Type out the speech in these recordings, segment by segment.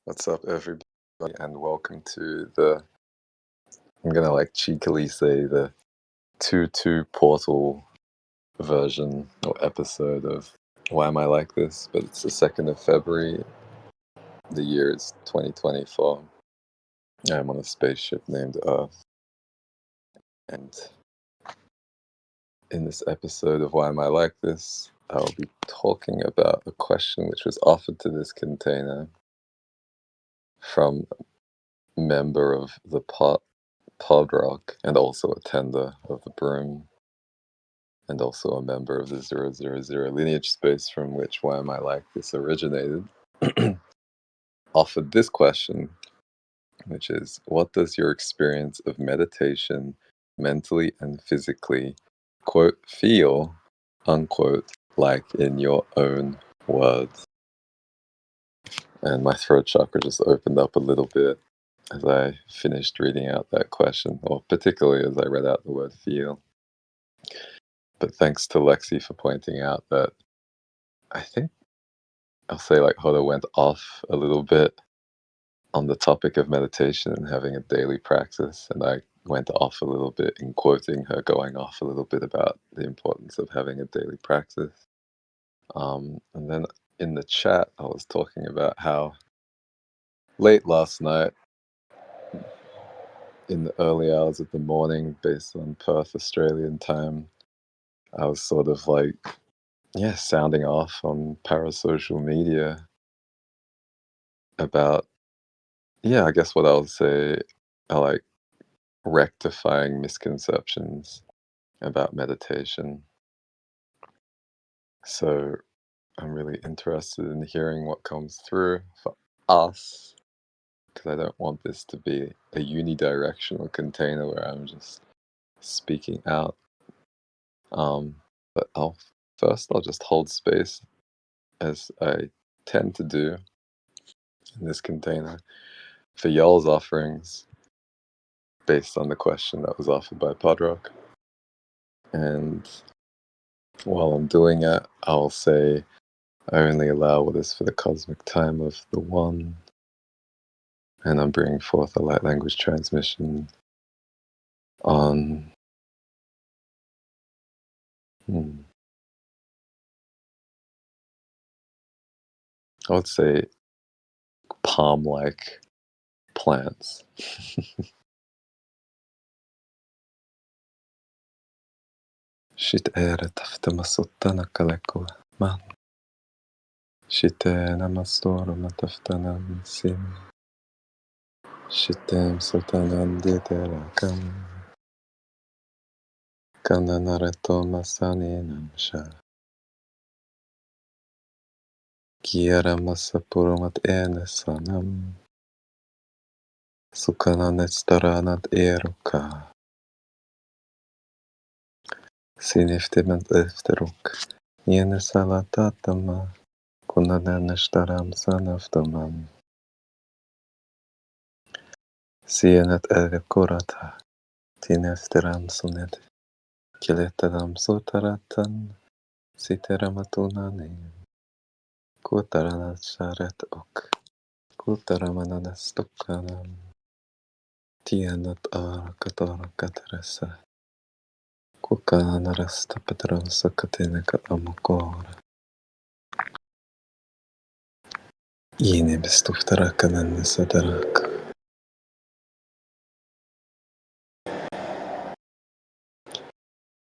What's up, everybody, and welcome to I'm gonna like cheekily say the 2-2 portal version or episode of Why Am I Like This? But it's the 2nd of February, the year is 2024. I'm on a spaceship named Earth, and in this episode of Why Am I Like This? I'll be talking about a question which was offered to this container from a member of the pod rock and also a tender of the broom and also a member of the 000 lineage space from which Why Am I Like This originated, offered this question, which is, what does your experience of meditation mentally and physically, quote, feel, unquote, like in your own words? And my throat chakra just opened up a little bit as I finished reading out that question, or particularly as I read out the word feel. But thanks to Lexi for pointing out that I think I'll say like Hoda went off a little bit on the topic of meditation and having a daily practice, and I went off a little bit in quoting her going off a little bit about the importance of having a daily practice. And then in the chat, I was talking about how late last night, in the early hours of the morning, based on Perth Australian time, I was sort of like, yeah, sounding off on parasocial media about, yeah, I guess what I would say are like rectifying misconceptions about meditation. So I'm really interested in hearing what comes through for us, because I don't want this to be a unidirectional container where I'm just speaking out. Um, but I'll just hold space as I tend to do in this container for y'all's offerings based on the question that was offered by Podrock. And while I'm doing it, I'll say I only allow what is for the cosmic time of the One, and I'm bringing forth a light language transmission on, I would say, palm-like plants. Shit ere taftamasutana kalekua man. Shite namastoro mataftanan sim. Shitem sultanan didera kan. Kananareto masani namsha. Kiera masapurumat ene sanam. Sukananet staranat eruka. Siniftement efteruk. Yene salatatama. Kunadanestaram sanaftaman. Sienet elgekorata. Tinefteram sunet. Kiletadam sotaratan. Siteramatunanim. Kutaranat sharet ok. Kutaramananastukanam. Tianat arakatara katarasa. Kukanarasta patrasa katinaka amukora. Yine bestuftarakanan sadaraka.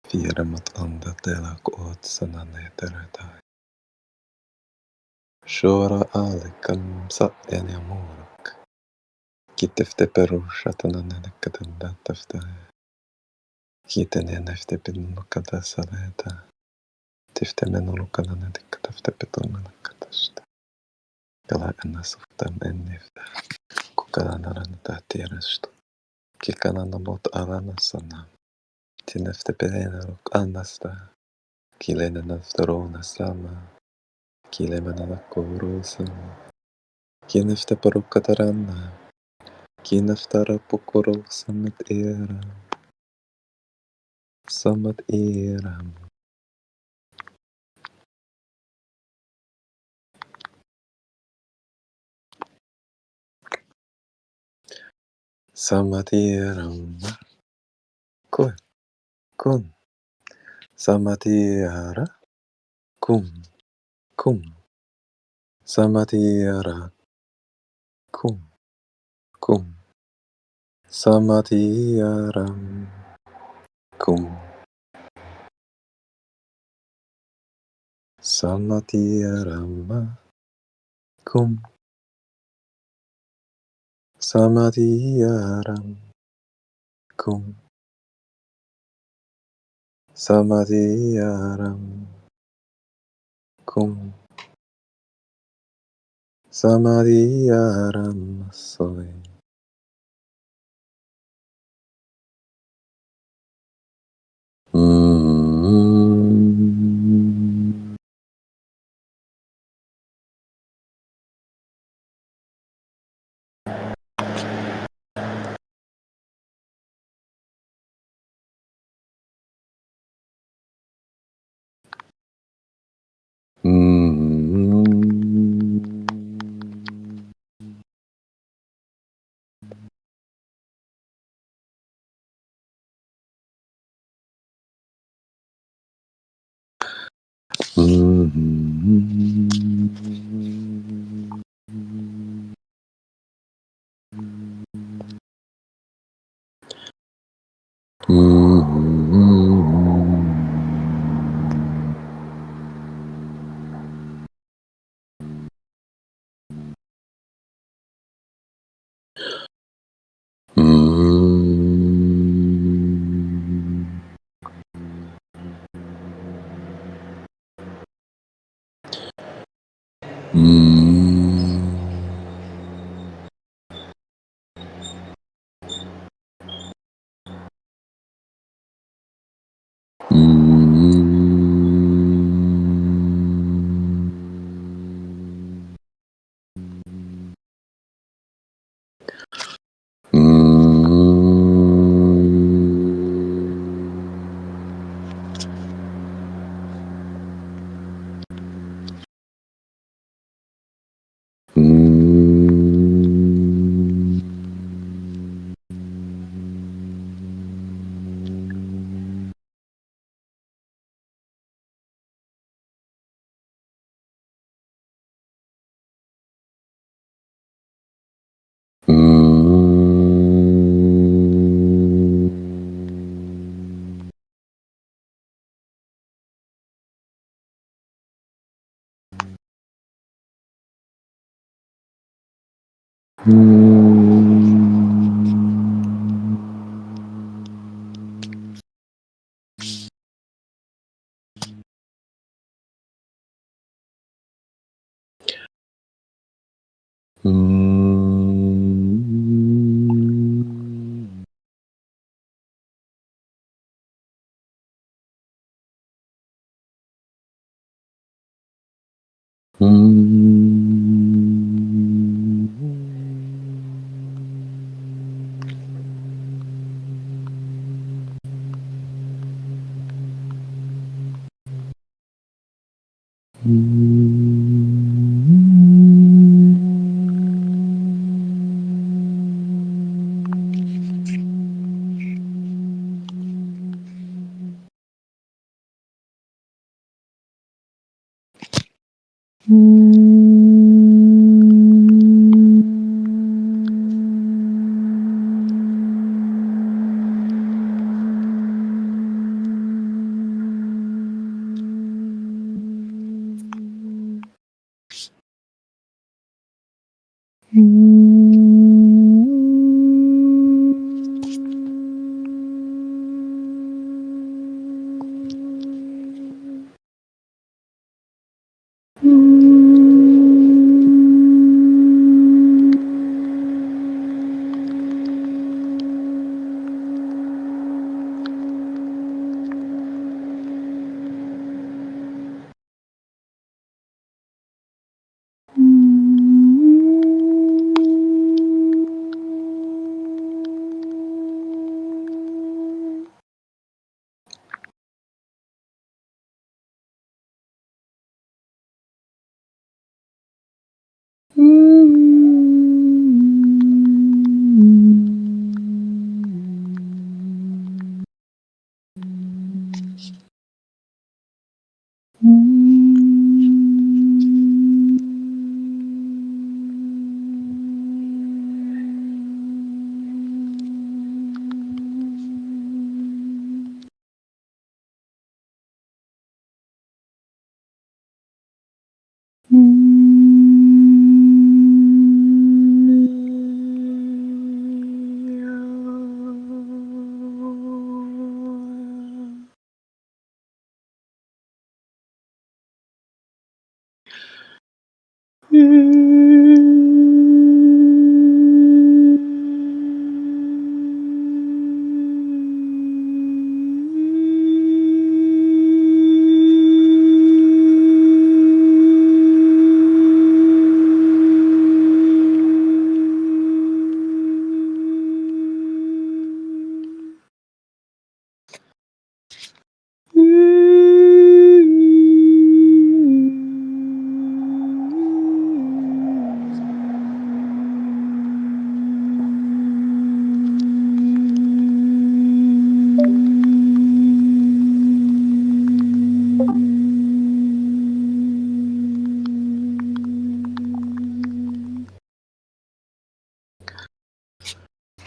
Vieramat anda telak oot sanane teretai. Shora alikam sa enyamurak. Kitefte perushatanane katandantafta. Kitenenefte pinukata saleta. Tifte menulukanane katafte petunanakatashta. Kala anasuftam ennifta. Kukalanaranta tirastu. Kikananamot alanasana. Tinefte pelenaruk anasta. Kilenanaftarona sama. Kilemananakorosama. Kinefte parukataranna. Kineftara pukoro samat era. Samat era. Samadhi-rama. Kun. Kun. Samadhi-ara. Kum. Kum. Samadhi-ara. Kum. Kum. Samadhi-aram. Kum. Samadhi-arama. Kum. Samadhi-aram. Kum. Samadhi-aram. Kum. Samadhi-aram. Soy.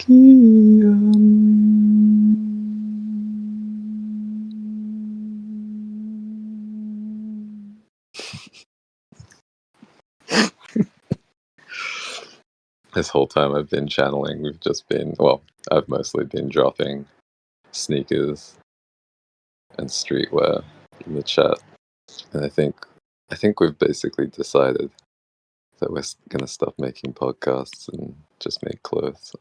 This whole time I've been channeling, we've just been, well, I've mostly been dropping sneakers and streetwear in the chat. And I think we've basically decided that we're gonna stop making podcasts and just make clothes.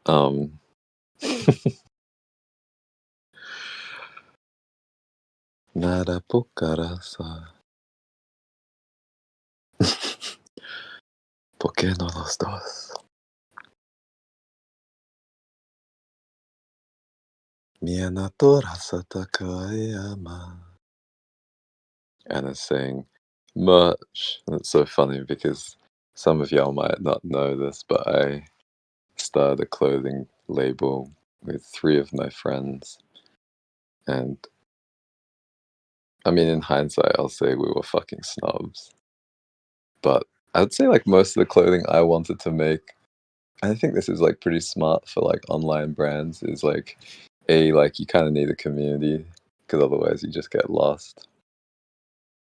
Nada pucarasa. ¿Por qué no los dos? Mi naturasa takayama. And it's saying merch. And it's so funny because some of y'all might not know this, but I started a clothing label with 3 of my friends. And I mean, in hindsight, I'll say we were fucking snobs. But I'd say like most of the clothing I wanted to make, I think this is like pretty smart for like online brands, is like like you kind of need a community because otherwise you just get lost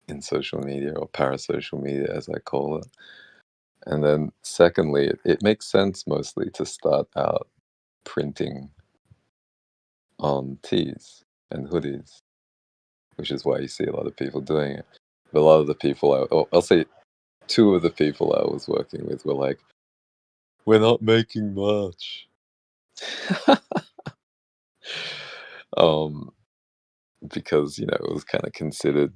in social media or parasocial media as I call it. And then secondly, it makes sense mostly to start out printing on tees and hoodies, which is why you see a lot of people doing it. But a lot of the people, I'll say 2 of the people I was working with were like, "We're not making much." um, because, it was kind of considered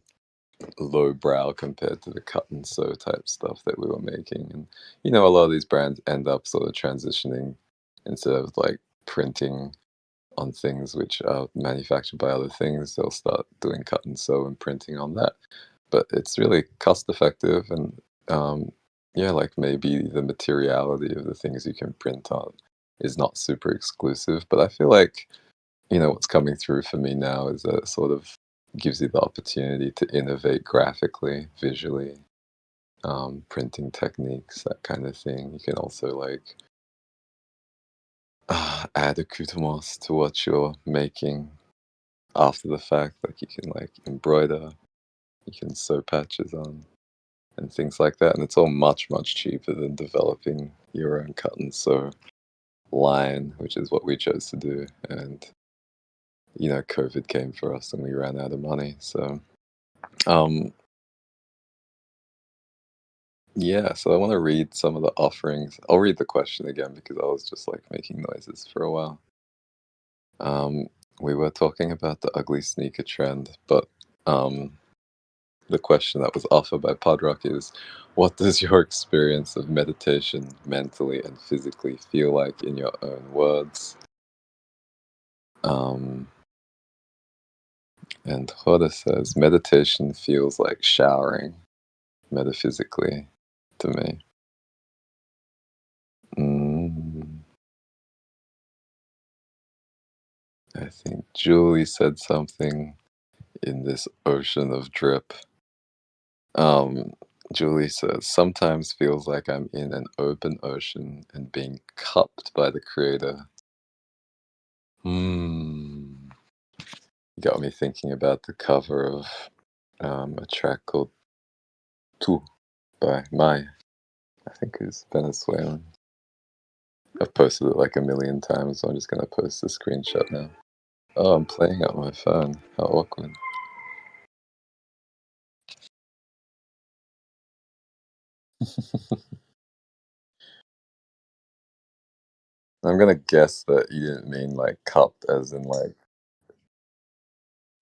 lowbrow compared to the cut and sew type stuff that we were making. And, a lot of these brands end up sort of transitioning instead of like printing on things which are manufactured by other things, they'll start doing cut and sew and printing on that. But it's really cost effective and yeah, like maybe the materiality of the things you can print on is not super exclusive. But I feel like, what's coming through for me now is that it sort of gives you the opportunity to innovate graphically, visually, printing techniques, that kind of thing. You can also like add accoutrements to what you're making after the fact. Like you can like embroider, you can sew patches on, and things like that. And it's all much, much cheaper than developing your own cut and sew line, which is what we chose to do. And, COVID came for us and we ran out of money. So, um, yeah, so I want to read some of the offerings. I'll read the question again because I was just like making noises for a while. Um, we were talking about the ugly sneaker trend, but um, the question that was offered by Podrock is, what does your experience of meditation mentally and physically feel like in your own words? Um, and Hoda says, meditation feels like showering metaphysically to me. Mm, I think Julie said something in this ocean of drip. Um, Julie says, sometimes feels like I'm in an open ocean and being cupped by the creator. Hmm. Got me thinking about the cover of a track called Tu by Mai. I think it's Venezuelan. I've posted it like a million times, so I'm just going to post a screenshot now. Oh, I'm playing it on my phone. How awkward. I'm going to guess that you didn't mean like cupped as in like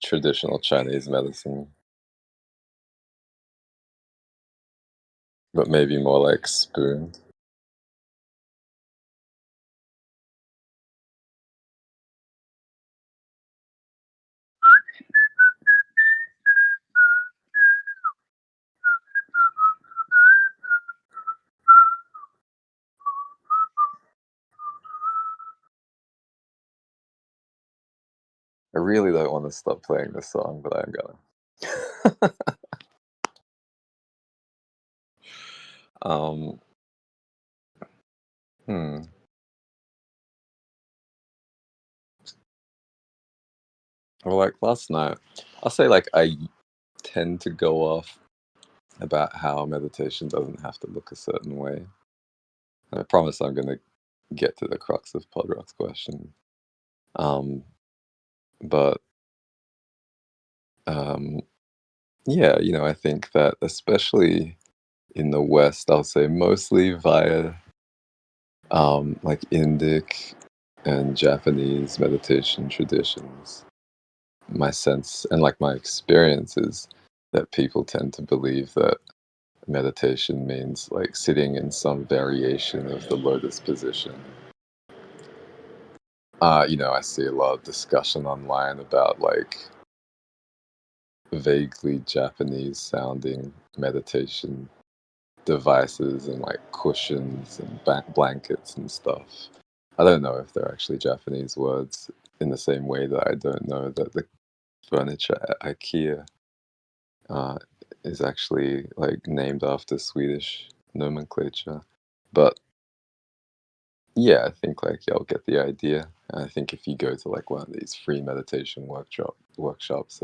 traditional Chinese medicine, but maybe more like spooned. I really don't want to stop playing this song, but I'm gonna. um, hmm. Or like last night, I'll say like I tend to go off about how meditation doesn't have to look a certain way. And I promise I'm going to get to the crux of Podrock's question. Um, but um, yeah, I think that especially in the West, I'll say mostly via like Indic and Japanese meditation traditions, my sense and like my experience is that people tend to believe that meditation means like sitting in some variation of the lotus position. I see a lot of discussion online about like vaguely Japanese sounding meditation devices and like cushions and blankets and stuff. I don't know if they're actually Japanese words in the same way that I don't know that the furniture at IKEA uh, is actually like named after Swedish nomenclature. But yeah, I think like y'all get the idea. And I think if you go to like one of these free meditation workshops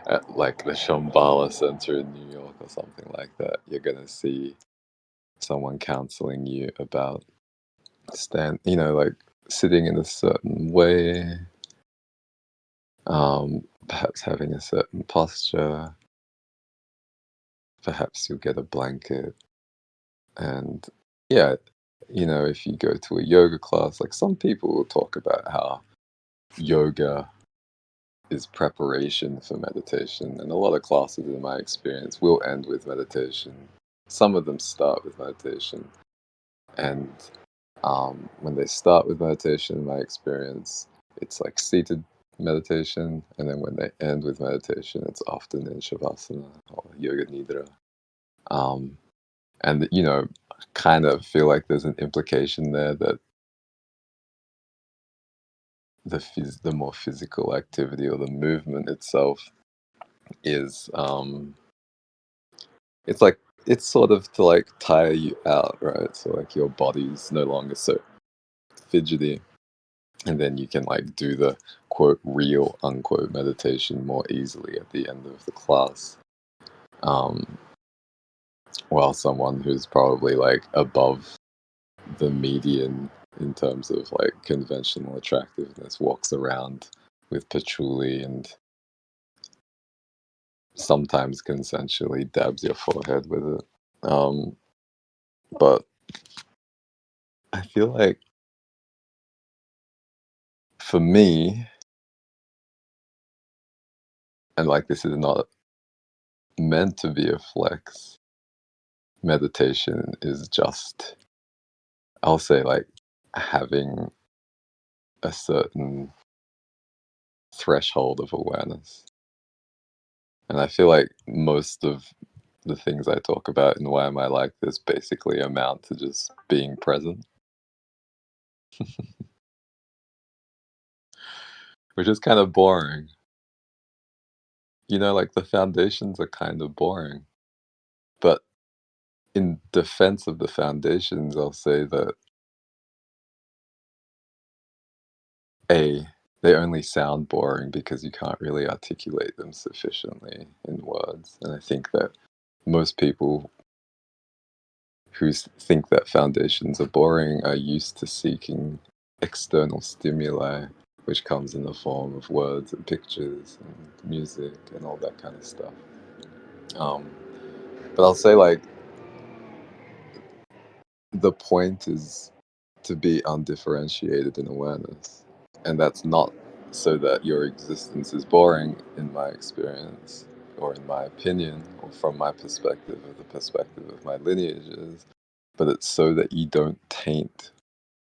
at like the Shambhala Center in New York or something like that, you're gonna see someone counseling you about like sitting in a certain way, perhaps having a certain posture, perhaps you'll get a blanket. And yeah, if you go to a yoga class, like some people will talk about how yoga is preparation for meditation. And a lot of classes, in my experience, will end with meditation. Some of them start with meditation. And when they start with meditation, in my experience, it's like seated meditation. And then when they end with meditation, it's often in Shavasana or Yoga Nidra. Um, and, kind of feel like there's an implication there that the more physical activity or the movement itself is it's like it's sort of to like tire you out, right? So like your body's no longer so fidgety, and then you can like do the quote real unquote meditation more easily at the end of the class. Um, while someone who's probably like above the median in terms of like conventional attractiveness walks around with patchouli and sometimes consensually dabs your forehead with it. But I feel like for me, and like this is not meant to be a flex, meditation is just, I'll say, like having a certain threshold of awareness. And I feel like most of the things I talk about in Why Am I Like This basically amount to just being present, which is kind of boring. Like the foundations are kind of boring. But in defense of the foundations, I'll say that A, they only sound boring because you can't really articulate them sufficiently in words. And I think that most people who think that foundations are boring are used to seeking external stimuli, which comes in the form of words and pictures and music and all that kind of stuff. Um, but I'll say, like, the point is to be undifferentiated in awareness. And that's not so that your existence is boring, in my experience, or in my opinion, or from my perspective, or the perspective of my lineages, but it's so that you don't taint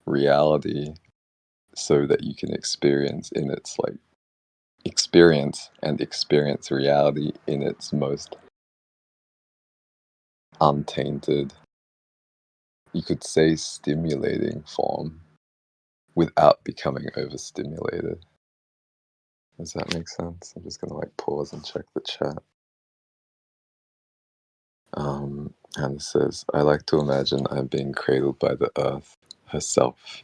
reality, so that you can experience in its like experience reality in its most untainted, you could say stimulating form without becoming overstimulated. Does that make sense? I'm just gonna like pause and check the chat. And it says, I like to imagine I'm being cradled by the earth herself,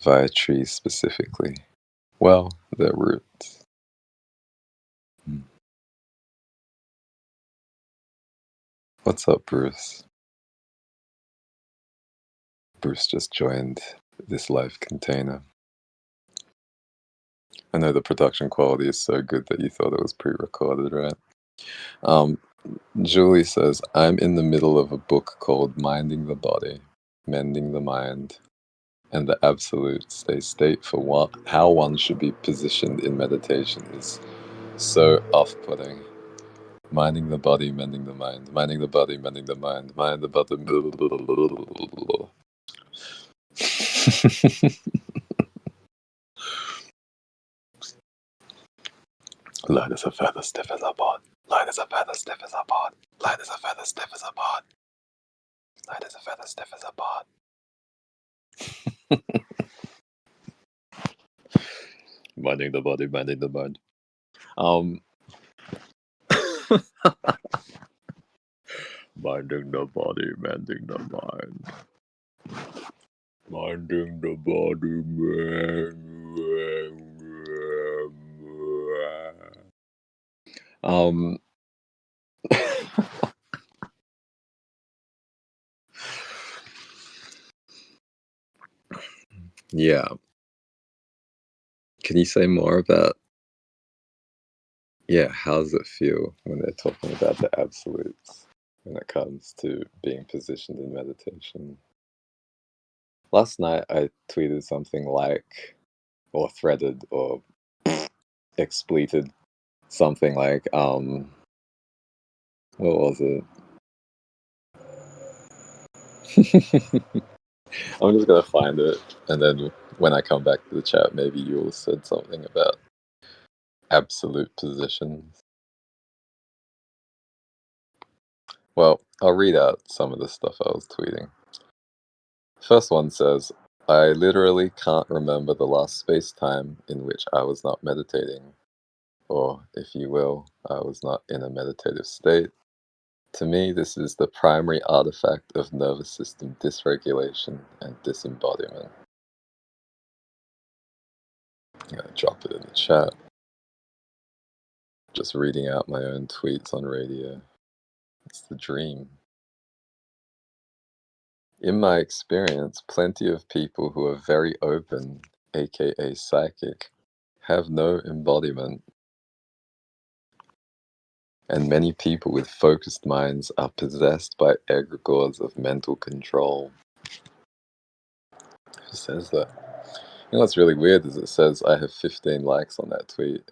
via trees specifically? Well, their roots. Hmm. What's up, Bruce? Bruce just joined this live container. I know the production quality is so good that you thought it was pre-recorded, right? Um, Julie says, I'm in the middle of a book called Minding the Body, Mending the Mind, and the Absolutes. They state for how one should be positioned in meditation is so off-putting. Minding the body, mending the mind. Minding the body, mending the mind. Mind the body. Light as a feather, stiff as a board. Light as a feather, stiff as a board. Light as a feather, stiff as a board. Light as a feather, stiff as a board. Minding the body, minding the mind. Minding the body, mending the mind. Minding the body, yeah. Can you say more about, how does it feel when they're talking about the absolutes when it comes to being positioned in meditation? Last night I tweeted something like, or threaded, or expleted something like, what was it? I'm just gonna find it, and then when I come back to the chat, maybe you'll said something about absolute positions. Well, I'll read out some of the stuff I was tweeting. First one says, I literally can't remember the last space-time in which I was not meditating, or, if you will, I was not in a meditative state. To me, this is the primary artifact of nervous system dysregulation and disembodiment. I'm going to drop it in the chat. Just reading out my own tweets on radio. It's the dream. In my experience, plenty of people who are very open, aka psychic, have no embodiment. And many people with focused minds are possessed by egregores of mental control. Who says that? You know what's really weird is it says I have 15 likes on that tweet.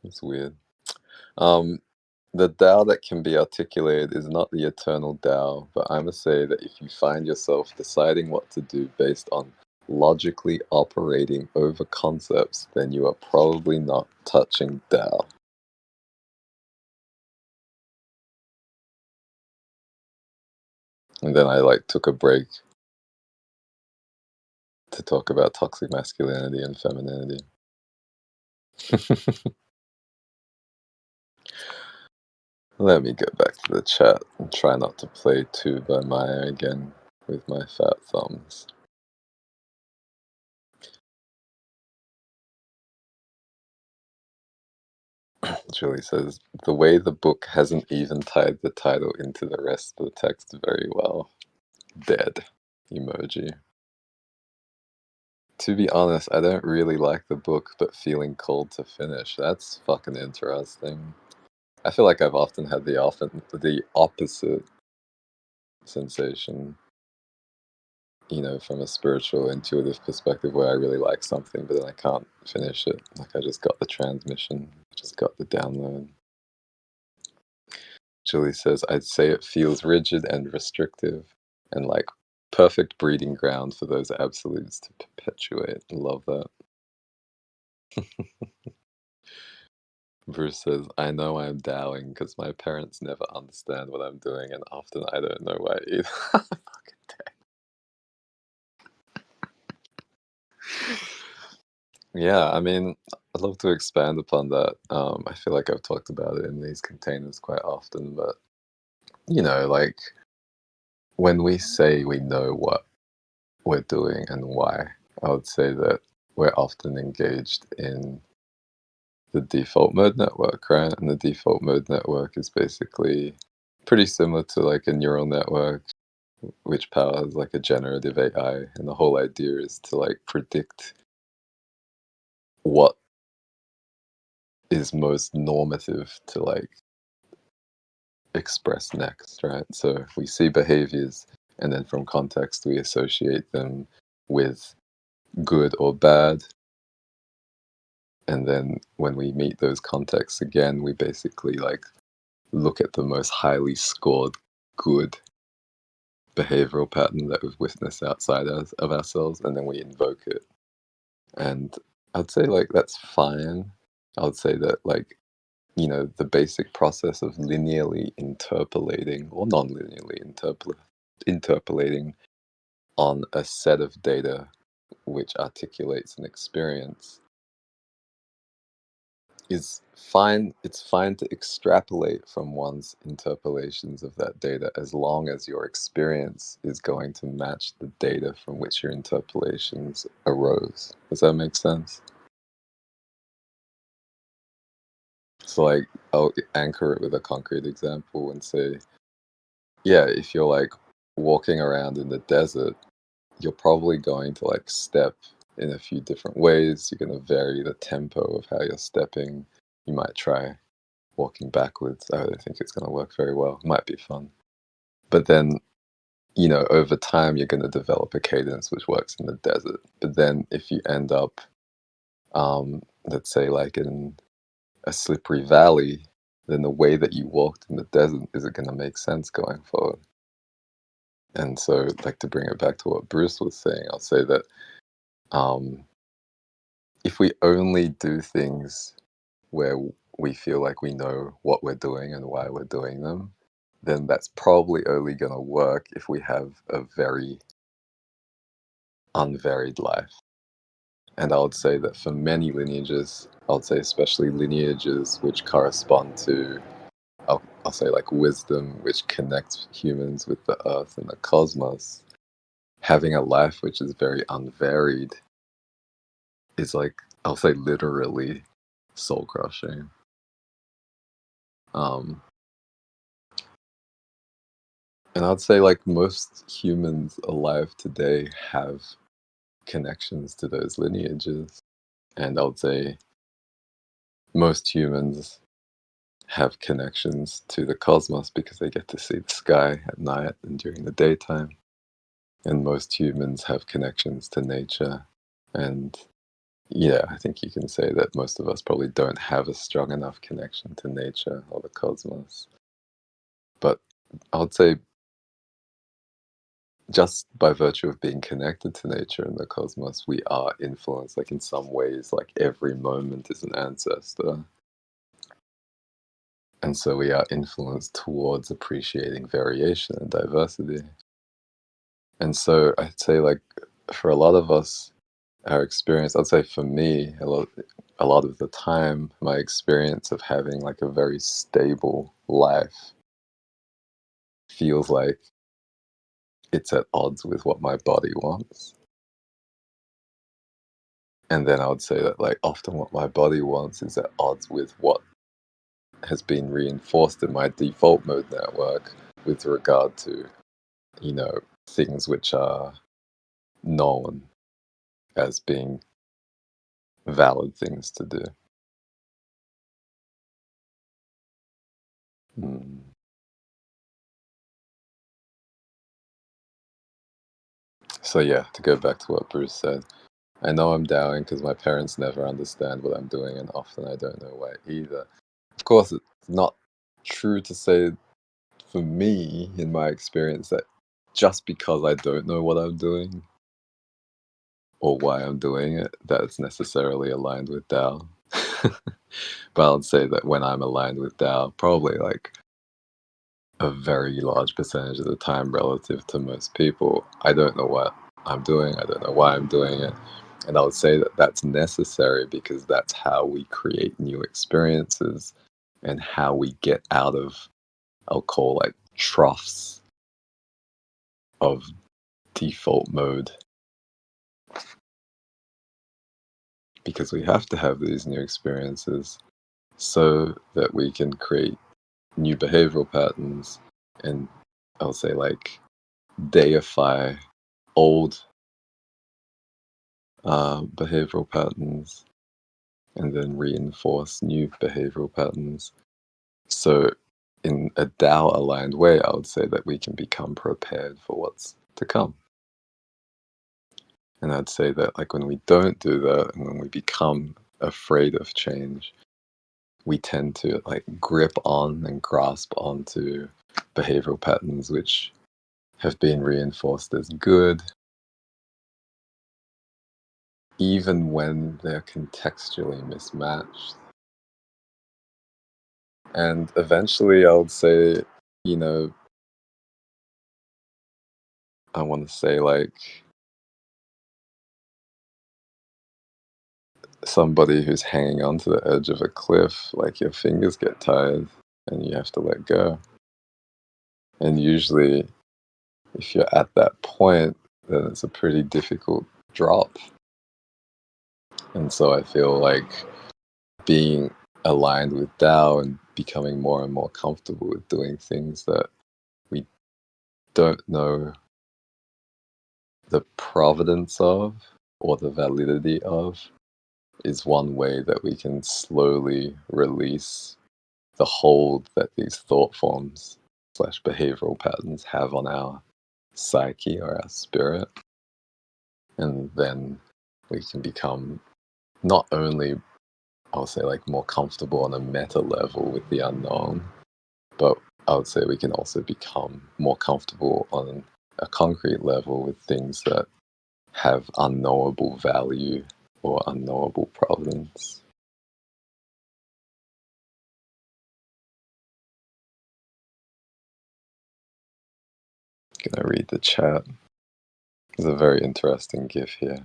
That's weird. The Tao that can be articulated is not the eternal Tao, but I must say that if you find yourself deciding what to do based on logically operating over concepts, then you are probably not touching Tao. And then I took a break to talk about toxic masculinity and femininity. Let me go back to the chat and try not to play Two by Maya again with my fat thumbs. Julie says, the way the book hasn't even tied the title into the rest of the text very well. Dead emoji. To be honest, I don't really like the book, but feeling called to finish. That's fucking interesting. I feel like I've often had the opposite sensation, from a spiritual, intuitive perspective where I really like something, but then I can't finish it. Like I just got the transmission, I just got the download. Julie says, I'd say it feels rigid and restrictive and like perfect breeding ground for those absolutes to perpetuate. Love that. Bruce says, I know I'm dowing because my parents never understand what I'm doing and often I don't know why either. Fucking yeah, I mean, I'd love to expand upon that. I feel like I've talked about it in these containers quite often, but like when we say we know what we're doing and why. I would say that we're often engaged in the default mode network, right? And the default mode network is basically pretty similar to like a neural network, which powers like a generative AI. And the whole idea is to like predict what is most normative to like express next, right? So if we see behaviors and then from context we associate them with good or bad, and then when we meet those contexts again, we basically like look at the most highly scored good behavioral pattern that we've witnessed outside of ourselves, and then we invoke it. And I'd say like that's fine. I would say that like, the basic process of linearly interpolating or non-linearly interpolating on a set of data which articulates an experience is fine. It's fine to extrapolate from one's interpolations of that data as long as your experience is going to match the data from which your interpolations arose. Does that make sense? So, like, I'll anchor it with a concrete example and say, yeah, if you're like walking around in the desert, you're probably going to like step in a few different ways. You're going to vary the tempo of how you're stepping. You might try walking backwards. I don't think it's going to work very well. Might be fun. But then, over time, you're going to develop a cadence which works in the desert. But then if you end up, let's say, like in a slippery valley, then the way that you walked in the desert isn't going to make sense going forward. And so, like, to bring it back to what Bruce was saying, I'll say that um, if we only do things where we feel like we know what we're doing and why we're doing them, then that's probably only going to work if we have a very unvaried life. And I would say that for many lineages, I would say especially lineages which correspond to, I'll say like wisdom, which connects humans with the earth and the cosmos, having a life which is very unvaried is like, I'll say literally soul crushing. Um, and I'd say like most humans alive today have connections to those lineages. And I would say most humans have connections to the cosmos because they get to see the sky at night and during the daytime. And most humans have connections to nature. And yeah, I think you can say that most of us probably don't have a strong enough connection to nature or the cosmos. But I would say just by virtue of being connected to nature and the cosmos, we are influenced, like in some ways, like every moment is an ancestor. And so we are influenced towards appreciating variation and diversity. And so I'd say, like, for a lot of us, our experience, I'd say for me, a lot of the time, my experience of having like a very stable life feels like it's at odds with what my body wants. And then I would say that, like, often what my body wants is at odds with what has been reinforced in my default mode network with regard to, things which are known as being valid things to do. Mm. So, yeah, to go back to what Bruce said, I know I'm doubting because my parents never understand what I'm doing, and often I don't know why either. Of course, it's not true to say for me, in my experience, that just because I don't know what I'm doing or why I'm doing it, that's necessarily aligned with Tao. But I'd say that when I'm aligned with Tao, probably like a very large percentage of the time relative to most people, I don't know what I'm doing. I don't know why I'm doing it. And I would say that that's necessary because that's how we create new experiences and how we get out of, I'll call like troughs of default mode because we have to have these new experiences so that we can create new behavioral patterns and, I'll say, like, deify old behavioral patterns and then reinforce new behavioral patterns. So, in a Tao aligned way, I would say that we can become prepared for what's to come. And I'd say that, like, when we don't do that and when we become afraid of change, we tend to, like, grip on and grasp onto behavioral patterns which have been reinforced as good, even when they're contextually mismatched. And eventually, I would say, you know, I want to say, like, somebody who's hanging onto the edge of a cliff, like, your fingers get tired and you have to let go. And usually, if you're at that point, then it's a pretty difficult drop. And so I feel like being aligned with Tao and becoming more and more comfortable with doing things that we don't know the providence of or the validity of is one way that we can slowly release the hold that these thought forms slash behavioral patterns have on our psyche or our spirit. And then we can become not only, I'll say, like, more comfortable on a meta level with the unknown, but I would say we can also become more comfortable on a concrete level with things that have unknowable value or unknowable providence. Can I read the chat? There's a very interesting GIF here.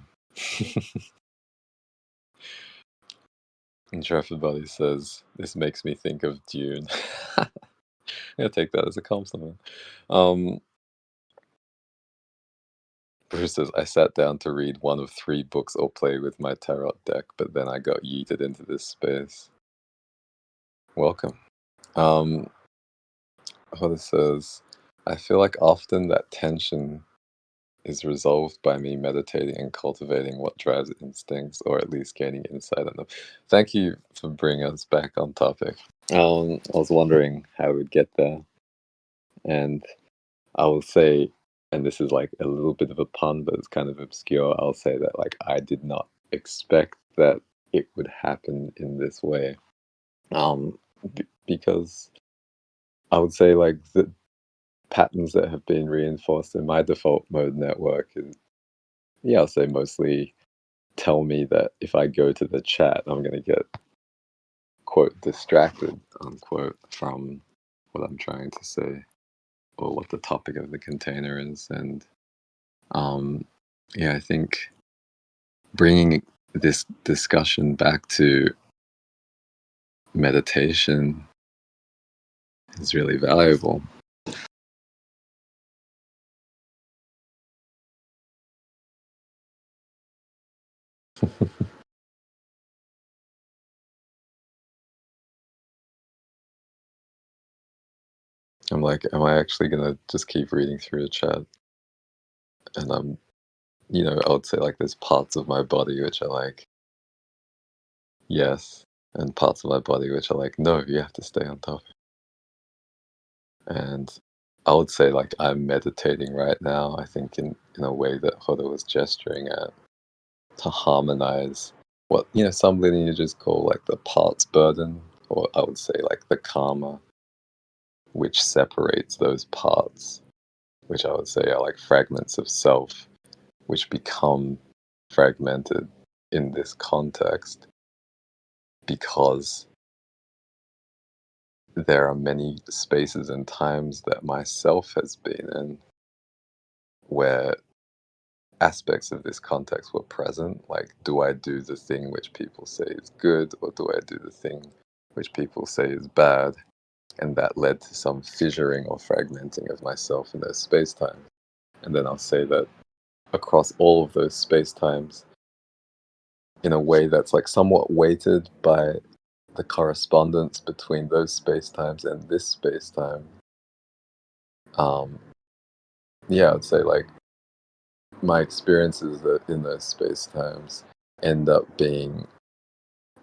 Intrepid Buddy says, "This makes me think of Dune." I'm gonna take that as a compliment. Um, Bruce says, "I sat down to read one of 3 books or play with my tarot deck, but then I got yeeted into this space." Welcome. Um, what it says, "I feel like often that tension is resolved by me meditating and cultivating what drives instincts, or at least gaining insight on them." Thank you for bringing us back on topic. I was wondering how we'd get there, and I will say, and this is like a little bit of a pun, but it's kind of obscure. I'll say that, like, I did not expect that it would happen in this way, um, because I would say, like, the patterns that have been reinforced in my default mode network is, yeah, I'll say mostly tell me that if I go to the chat, I'm going to get, quote, distracted, unquote, from what I'm trying to say or what the topic of the container is. And yeah, I think bringing this discussion back to meditation is really valuable. I'm like, am I actually going to just keep reading through the chat? And I would say, like, there's parts of my body which are like, yes, and parts of my body which are like, no, you have to stay on topic. And I would say, like, I'm meditating right now, I think, in a way that Hoda was gesturing at, to harmonize what, some lineages call, like, the parts burden, or I would say, like, the karma, which separates those parts, which I would say are like fragments of self, which become fragmented in this context because there are many spaces and times that myself has been in where aspects of this context were present. Like, do I do the thing which people say is good, or do I do the thing which people say is bad? And that led to some fissuring or fragmenting of myself in those space times. And then I'll say that across all of those space times, in a way that's like somewhat weighted by the correspondence between those space-times and this space-time. Um, yeah, I'd say like my experiences that in those space-times end up being,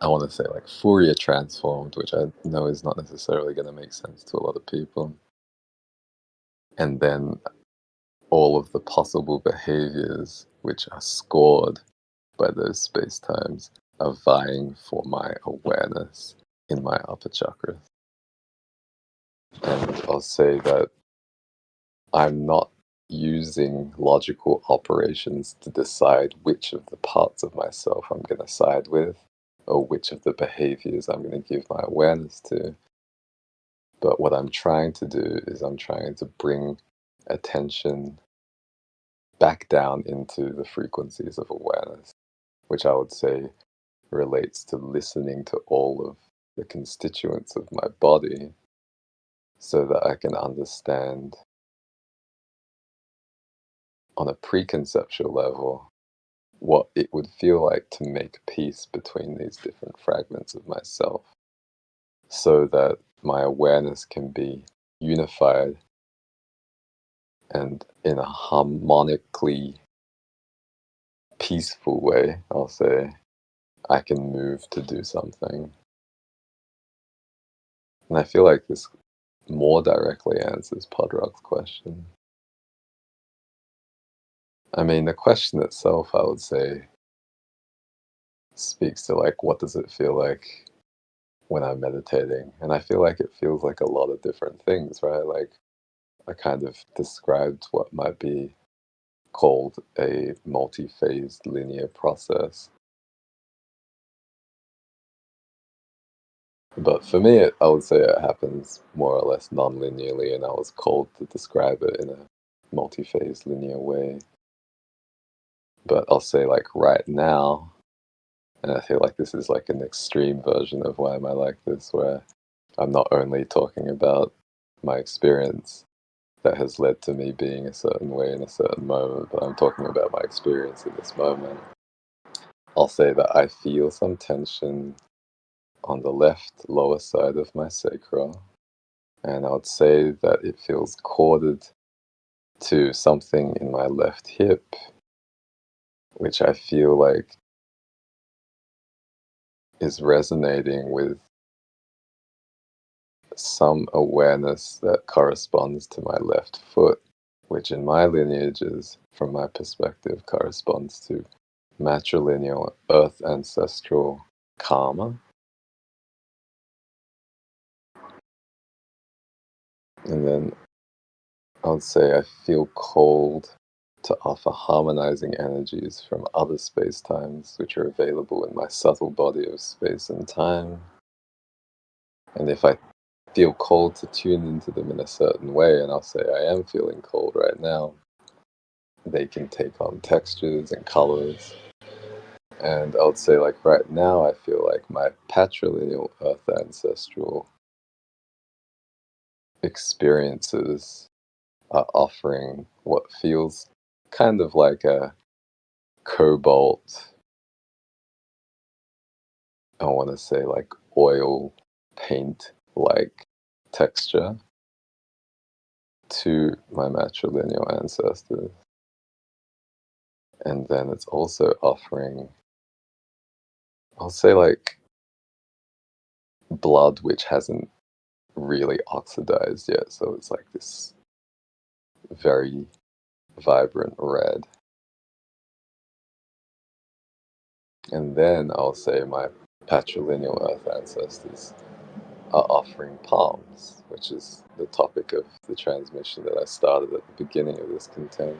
I want to say like Fourier transformed, which I know is not necessarily going to make sense to a lot of people. And then all of the possible behaviors which are scored by those space-times are vying for my awareness in my upper chakras. And I'll say that I'm not using logical operations to decide which of the parts of myself I'm going to side with or which of the behaviors I'm going to give my awareness to. But what I'm trying to do is I'm trying to bring attention back down into the frequencies of awareness, which I would say relates to listening to all of the constituents of my body so that I can understand on a preconceptual level what it would feel like to make peace between these different fragments of myself so that my awareness can be unified and in a harmonically peaceful way, I'll say, I can move to do something. And I feel like this more directly answers Podrock's question. I mean, the question itself, I would say, speaks to like, what does it feel like when I'm meditating? And I feel like it feels like a lot of different things, right? Like, I kind of described what might be called a multi-phased linear process. But for me, I would say it happens more or less non-linearly, and I was called to describe it in a multi-phased linear way. But I'll say, like, right now, and I feel like this is like an extreme version of why am I like this, where I'm not only talking about my experience that has led to me being a certain way in a certain moment, but I'm talking about my experience in this moment. I'll say that I feel some tension on the left lower side of my sacral, and I would say that it feels corded to something in my left hip, which I feel like is resonating with some awareness that corresponds to my left foot, which in my lineages, from my perspective, corresponds to matrilineal earth ancestral karma. And then I would say I feel called to offer harmonizing energies from other space times which are available in my subtle body of space and time. And if I feel called to tune into them in a certain way, and I'll say I am feeling cold right now, they can take on textures and colors. And I would say, like, right now, I feel like my patrilineal earth ancestral experiences are offering what feels kind of like a cobalt, I want to say like oil paint like texture to my matrilineal ancestors. And then it's also offering, I'll say, like blood which hasn't really oxidized yet. So it's like this very vibrant red. And then I'll say my patrilineal earth ancestors are offering palms, which is the topic of the transmission that I started at the beginning of this container.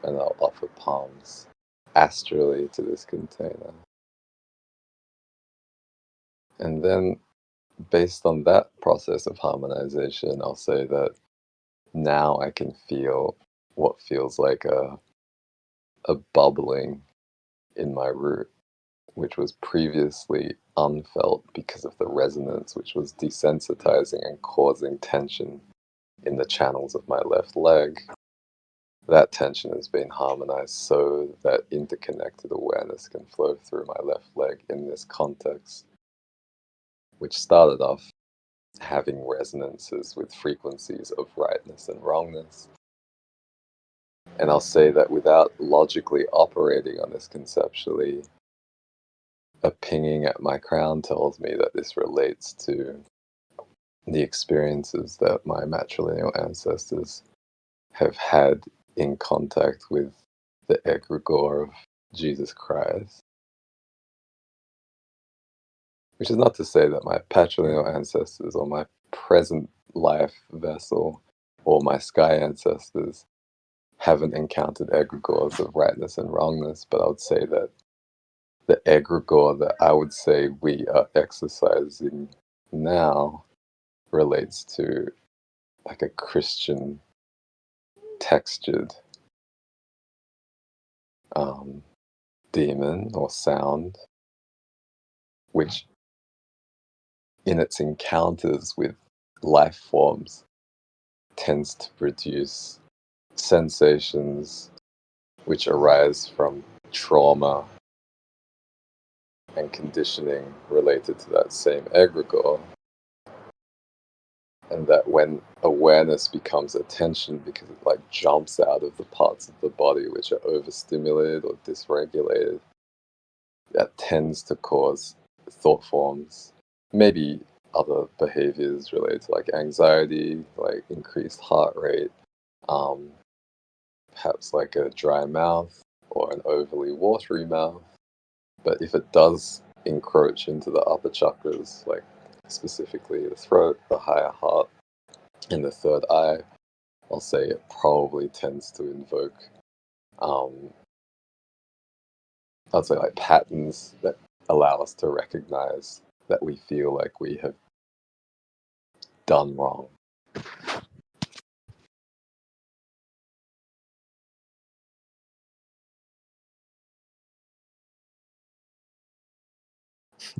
And I'll offer palms astrally to this container. And then, based on that process of harmonization, I'll say that now I can feel what feels like a bubbling in my root, which was previously unfelt because of the resonance, which was desensitizing and causing tension in the channels of my left leg. that tension has been harmonized so that interconnected awareness can flow through my left leg in this context, which started off having resonances with frequencies of rightness and wrongness. And I'll say that without logically operating on this conceptually, a pinging at my crown tells me that this relates to the experiences that my matrilineal ancestors have had in contact with the egregore of Jesus Christ. Which is not to say that my patrilineal ancestors or my present life vessel or my sky ancestors haven't encountered egregores of rightness and wrongness, but I would say that the egregore that I would say we are exercising now relates to like a Christian textured um, demon or sound, which in its encounters with life forms tends to produce sensations which arise from trauma and conditioning related to that same egregore. And that when awareness becomes attention because it like jumps out of the parts of the body which are overstimulated or dysregulated, that tends to cause thought forms, maybe other behaviors related to like anxiety, like increased heart rate, um, perhaps like a dry mouth or an overly watery mouth. But if it does encroach into the upper chakras, like specifically the throat, the higher heart, and the third eye, I'll say it probably tends to invoke, um, I'd say like patterns that allow us to recognize that we feel like we have done wrong.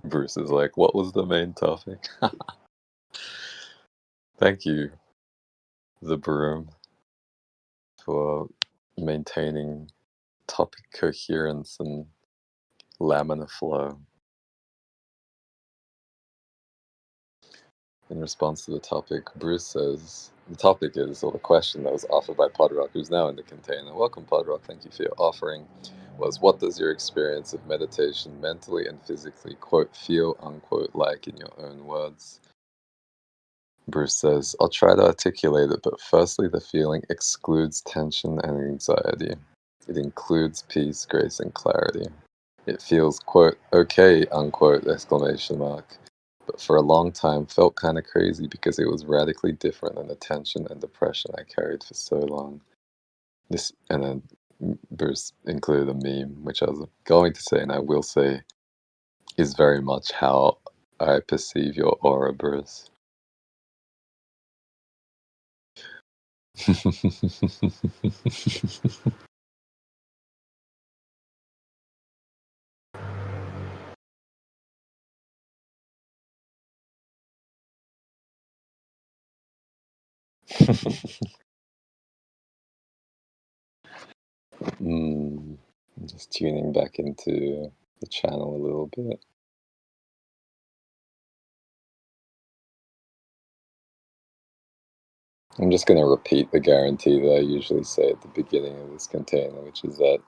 Bruce is like, what was the main topic? Thank you, the broom, for maintaining topic coherence and laminar flow. In response to the topic, Bruce says, the topic is, or the question that was offered by Podrock, who's now in the container. Welcome, Podrock. Thank you for your offering. Was, what does your experience of meditation mentally and physically, quote, feel, unquote, like in your own words? Bruce says, I'll try to articulate it, but firstly, the feeling excludes tension and anxiety. It includes peace, grace, and clarity. It feels, quote, okay, unquote, exclamation mark. But for a long time felt kind of crazy because it was radically different than the tension and depression I carried for so long. This, and then Bruce included a meme, which I was going to say, and I will say, is very much how I perceive your aura, Bruce. mm, just tuning back into the channel a little bit. I'm just going to repeat the guarantee that I usually say at the beginning of this container, which is that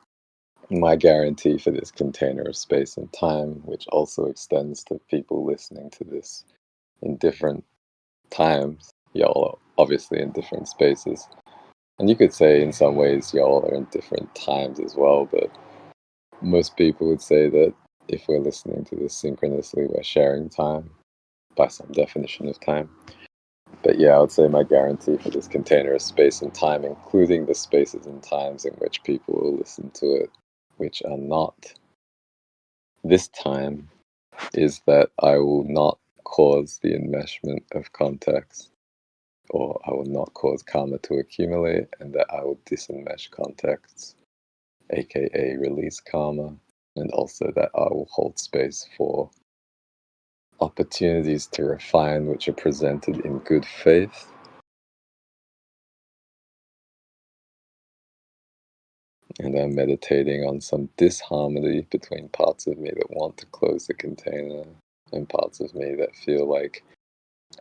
my guarantee for this container of space and time, which also extends to people listening to this in different times, y'all are obviously in different spaces. And you could say in some ways y'all are in different times as well, but most people would say that if we're listening to this synchronously, we're sharing time by some definition of time. But yeah, I would say my guarantee for this container of space and time, including the spaces and times in which people will listen to it, which are not this time, is that I will not cause the enmeshment of context, or I will not cause karma to accumulate, and that I will disenmesh contexts, aka release karma, and also that I will hold space for opportunities to refine which are presented in good faith, And I'm meditating on some disharmony between parts of me that want to close the container and parts of me that feel like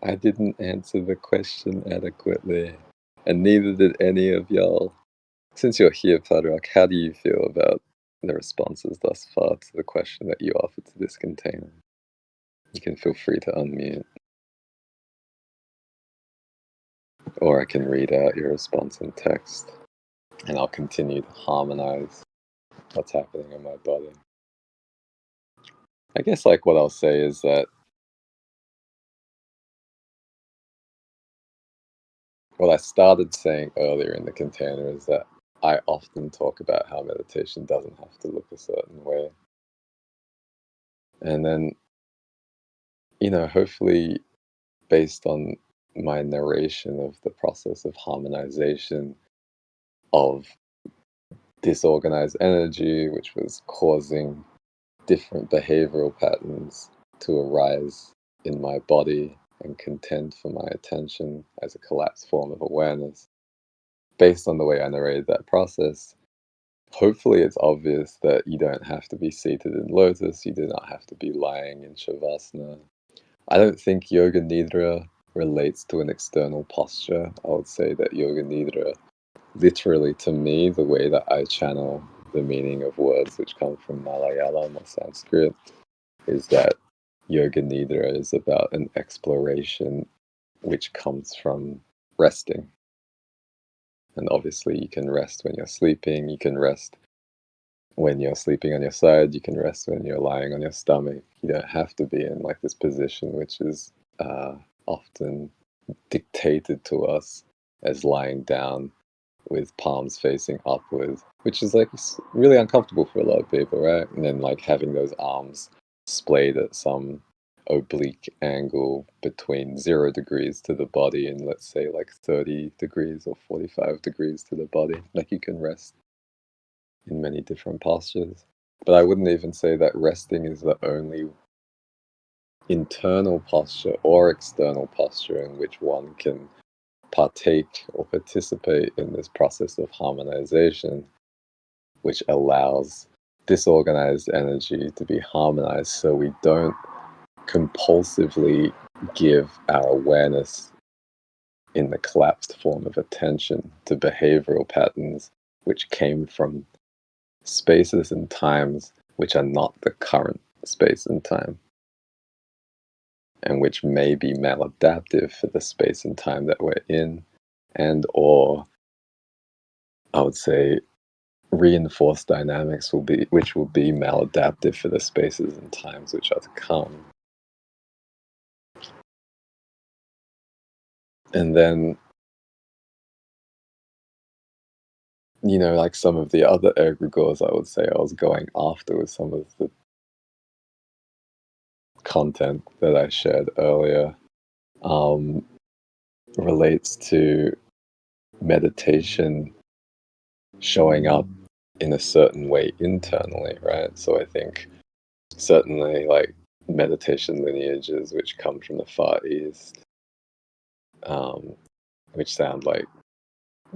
I didn't answer the question adequately. And neither did any of y'all. Since you're here, Padrak, how do you feel about the responses thus far to the question that you offered to this container? You can feel free to unmute, or I can read out your response in text, and I'll continue to harmonize what's happening in my body. I guess, like, what I'll say is that what I started saying earlier in the container is that I often talk about how meditation doesn't have to look a certain way. And then, hopefully, based on my narration of the process of harmonization of disorganized energy, which was causing different behavioral patterns to arise in my body and contend for my attention as a collapsed form of awareness. Based on the way I narrated that process, hopefully it's obvious that you don't have to be seated in lotus, you do not have to be lying in shavasana. I don't think yoga nidra relates to an external posture. I would say that yoga nidra, literally to me, the way that I channel the meaning of words which come from Malayalam or Sanskrit, is that yoga nidra is about an exploration which comes from resting. And obviously, you can rest when you're sleeping, you can rest when you're sleeping on your side, you can rest when you're lying on your stomach. You don't have to be in like this position, which is often dictated to us as lying down with palms facing upwards, which is like really uncomfortable for a lot of people, right? And then like having those arms splayed at some oblique angle between 0 degrees to the body and let's say like 30 degrees or 45 degrees to the body. Like you can rest in many different postures. But I wouldn't even say that resting is the only internal posture or external posture in which one can partake or participate in this process of harmonization, which allows disorganized energy to be harmonized so we don't compulsively give our awareness in the collapsed form of attention to behavioral patterns which came from spaces and times which are not the current space and time, and which may be maladaptive for the space and time that we're in, and or I would say reinforced dynamics which will be maladaptive for the spaces and times which are to come. And then, like some of the other egregores I would say I was going after with some of the content that I shared earlier, relates to meditation showing up in a certain way internally, right? So I think certainly like meditation lineages which come from the Far East, which sound like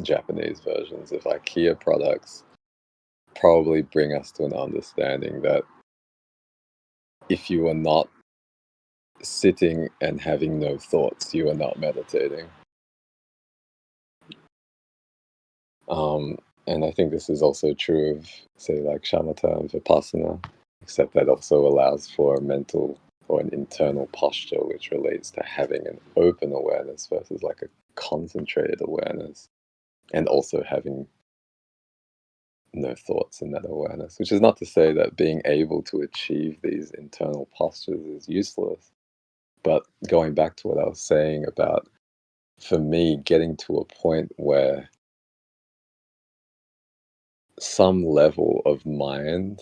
Japanese versions of IKEA products, probably bring us to an understanding that if you are not sitting and having no thoughts, you are not meditating. And I think this is also true of, say, like shamatha and vipassana, except that also allows for a mental or an internal posture which relates to having an open awareness versus like a concentrated awareness, and also having no thoughts in that awareness, which is not to say that being able to achieve these internal postures is useless. But going back to what I was saying about, for me, getting to a point where some level of mind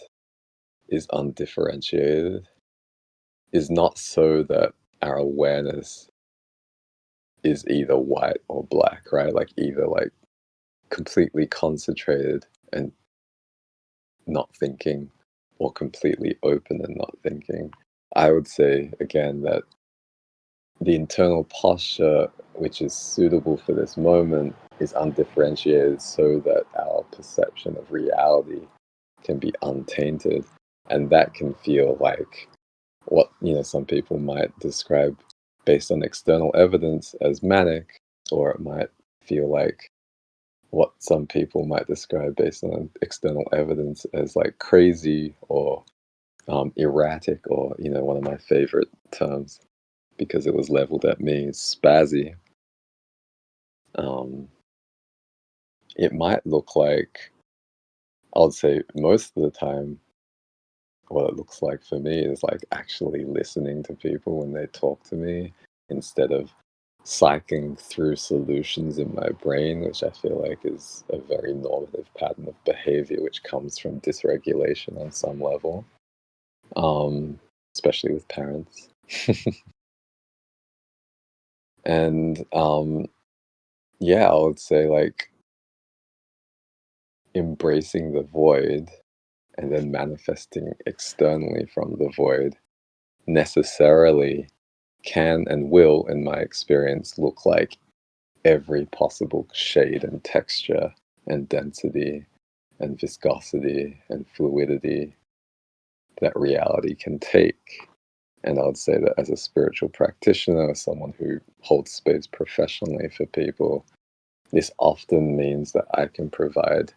is undifferentiated is not so that our awareness is either white or black, right? Like either like completely concentrated and not thinking or completely open and not thinking. I would say again that the internal posture which is suitable for this moment is undifferentiated so that our perception of reality can be untainted, and that can feel like what some people might describe based on external evidence as manic, or it might feel like what some people might describe based on external evidence as like crazy or erratic, or one of my favorite terms because it was leveled at me is spazzy. um, it might look like, I would say most of the time, what it looks like for me is like actually listening to people when they talk to me instead of cycling through solutions in my brain, which I feel like is a very normative pattern of behavior which comes from dysregulation on some level, um, especially with parents. And yeah, I would say like embracing the void and then manifesting externally from the void necessarily can and will, in my experience, look like every possible shade and texture and density and viscosity and fluidity that reality can take. And I would say that as a spiritual practitioner, as someone who holds space professionally for people, this often means that I can provide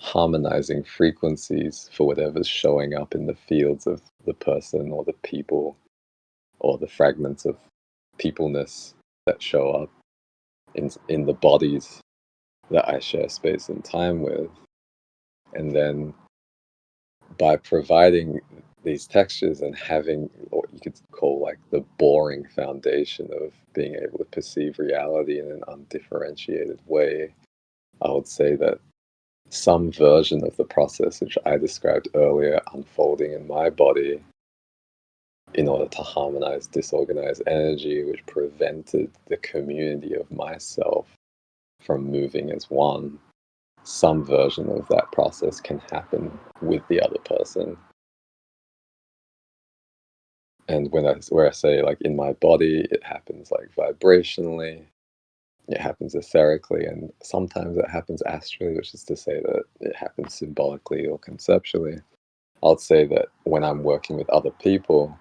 harmonizing frequencies for whatever's showing up in the fields of the person or the people or the fragments of peopleness that show up in the bodies that I share space and time with. And then by providing these textures and having what you could call like the boring foundation of being able to perceive reality in an undifferentiated way, I would say that some version of the process which I described earlier unfolding in my body in order to harmonize disorganized energy, which prevented the community of myself from moving as one. Some version of that process can happen with the other person. And where I say like in my body, it happens like vibrationally, it happens etherically, and sometimes it happens astrally, which is to say that it happens symbolically or conceptually. I'll say that when I'm working with other people,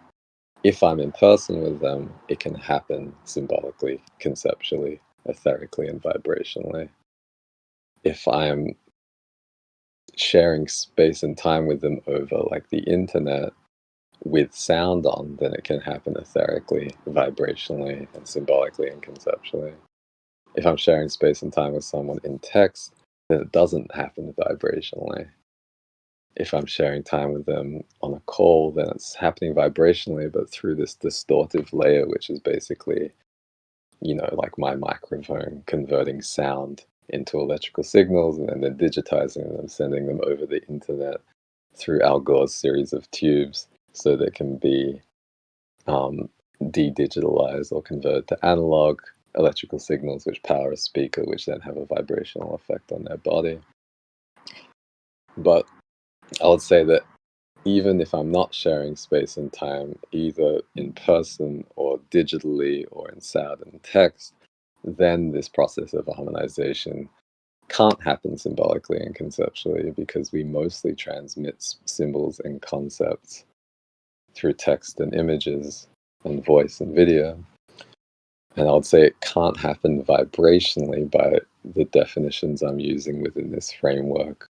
if I'm in person with them, it can happen symbolically, conceptually, etherically, and vibrationally. If I'm sharing space and time with them over like the internet with sound on, then it can happen etherically, vibrationally, and symbolically and conceptually. If I'm sharing space and time with someone in text, then it doesn't happen vibrationally. If I'm sharing time with them on a call, then it's happening vibrationally, but through this distortive layer, which is basically, like my microphone converting sound into electrical signals and then digitizing them, sending them over the internet through Al Gore's series of tubes so they can be um, de-digitalized or converted to analog electrical signals which power a speaker, which then have a vibrational effect on their body. But I would say that even if I'm not sharing space and time, either in person or digitally or in sound and text, then this process of harmonization can't happen symbolically and conceptually because we mostly transmit symbols and concepts through text and images and voice and video. And I would say it can't happen vibrationally by the definitions I'm using within this framework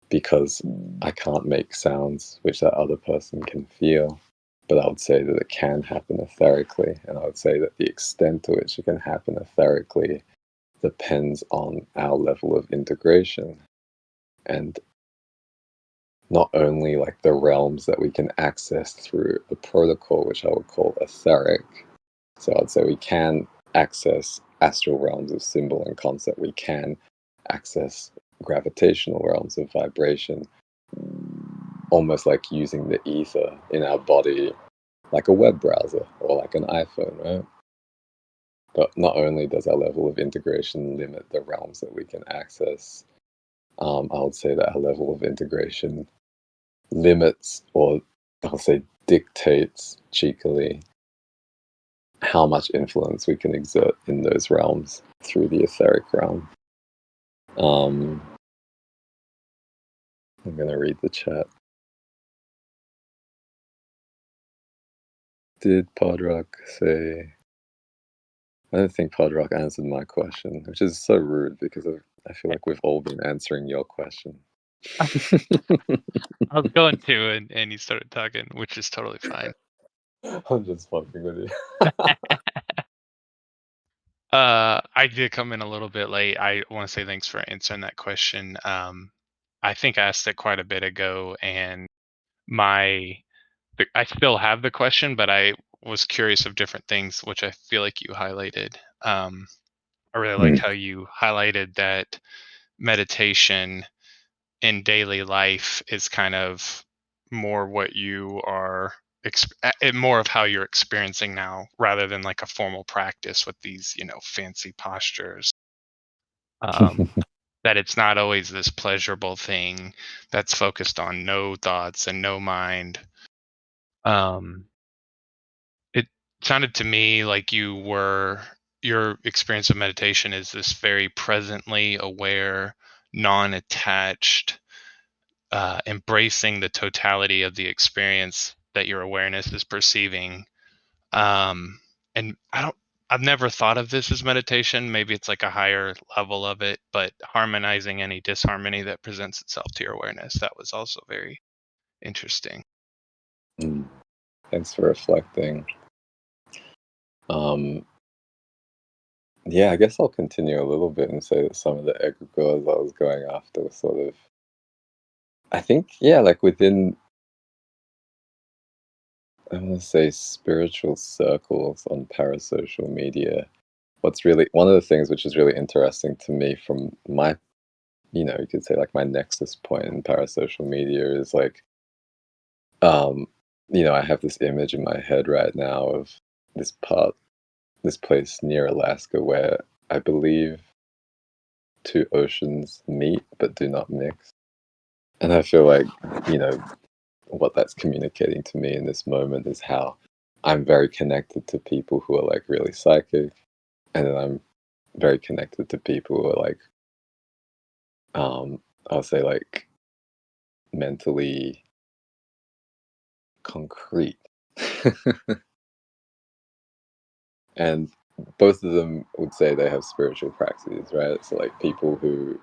because I can't make sounds which that other person can feel. But I would say that it can happen etherically. And I would say that the extent to which it can happen etherically depends on our level of integration. And not only like the realms that we can access through a protocol, which I would call etheric. So I'd say we can access astral realms of symbol and concept. We can access gravitational realms of vibration, almost like using the ether in our body like a web browser or like an iPhone, right? But not only does our level of integration limit the realms that we can access, I would say that our level of integration limits, or I'll say dictates cheekily, how much influence we can exert in those realms through the etheric realm. I'm gonna read the chat. Did Podrock say? I don't think Podrock answered my question, which is so rude because I feel like we've all been answering your question. I was going to, and you started talking, which is totally fine. I'm just fucking with you. I did come in a little bit late. I want to say thanks for answering that question. I think I asked it quite a bit ago, and I still have the question, but I was curious of different things, which I feel like you highlighted. I really liked Mm. how you highlighted that meditation in daily life is kind of more what you are more of how you're experiencing now rather than like a formal practice with these fancy postures, um, that it's not always this pleasurable thing that's focused on no thoughts and no mind. um, it sounded to me like your experience of meditation is this very presently aware, non-attached, embracing the totality of the experience that your awareness is perceiving. Um, and I've never thought of this as meditation. Maybe it's like a higher level of it, but harmonizing any disharmony that presents itself to your awareness. That was also very interesting. Mm. Thanks for reflecting. Um, yeah, I guess I'll continue a little bit and say that some of the egregores I was going after were sort of, I think, yeah, like within, I want to say, spiritual circles on parasocial media. What's really one of the things which is really interesting to me from my, you could say like my nexus point in parasocial media is like, um, I have this image in my head right now of this part, this place near Alaska where I believe two oceans meet but do not mix. And I feel like, you know, what that's communicating to me in this moment is how I'm very connected to people who are like really psychic, and then I'm very connected to people who are like, I'll say like mentally concrete. And both of them would say they have spiritual practices, right? So like people who